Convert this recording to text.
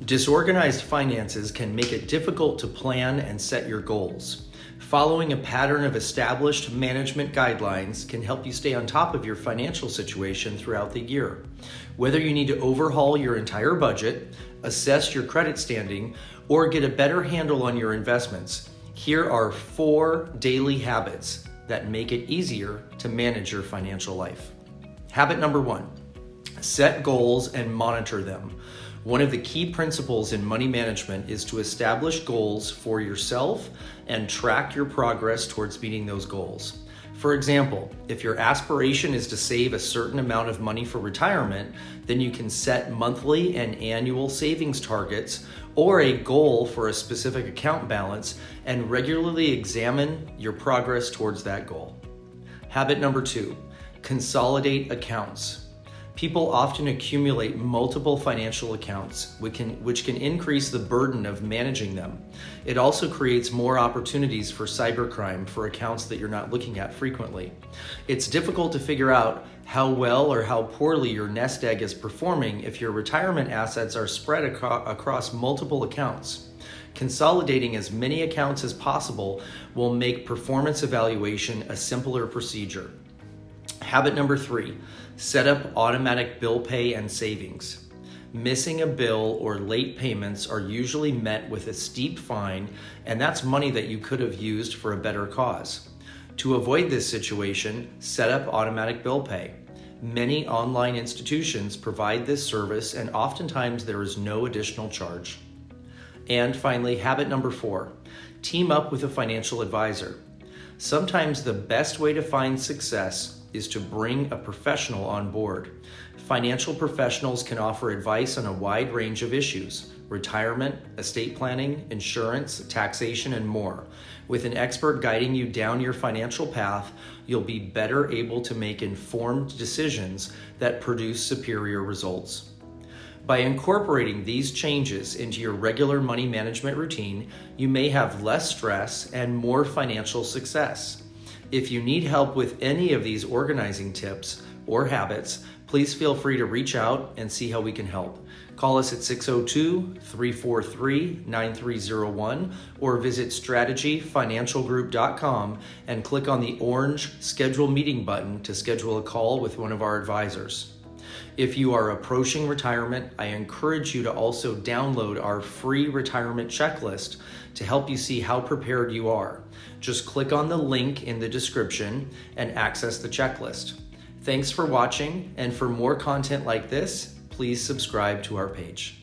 Disorganized finances can make it difficult to plan and set your goals. Following a pattern of established management guidelines can help you stay on top of your financial situation throughout the year. Whether you need to overhaul your entire budget, assess your credit standing, or get a better handle on your investments, here are 4 daily habits that make it easier to manage your financial life. Habit number 1, set goals and monitor them. One of the key principles in money management is to establish goals for yourself and track your progress towards meeting those goals. For example, if your aspiration is to save a certain amount of money for retirement, then you can set monthly and annual savings targets or a goal for a specific account balance and regularly examine your progress towards that goal. Habit number 2, consolidate accounts. People often accumulate multiple financial accounts, which can increase the burden of managing them. It also creates more opportunities for cybercrime for accounts that you're not looking at frequently. It's difficult to figure out how well or how poorly your nest egg is performing if your retirement assets are spread across multiple accounts. Consolidating as many accounts as possible will make performance evaluation a simpler procedure. Habit number 3, set up automatic bill pay and savings. Missing a bill or late payments are usually met with a steep fine, and that's money that you could have used for a better cause. To avoid this situation, set up automatic bill pay. Many online institutions provide this service, and oftentimes there is no additional charge. And finally, habit number 4, team up with a financial advisor. Sometimes the best way to find success is to bring a professional on board. Financial professionals can offer advice on a wide range of issues: retirement, estate planning, insurance, taxation, and more. With an expert guiding you down your financial path, you'll be better able to make informed decisions that produce superior results. By incorporating these changes into your regular money management routine, you may have less stress and more financial success. If you need help with any of these organizing tips or habits, please feel free to reach out and see how we can help. Call us at 602-343-9301 or visit strategyfinancialgroup.com and click on the orange Schedule Meeting button to schedule a call with one of our advisors. If you are approaching retirement, I encourage you to also download our free retirement checklist to help you see how prepared you are. Just click on the link in the description and access the checklist. Thanks for watching, and for more content like this, please subscribe to our page.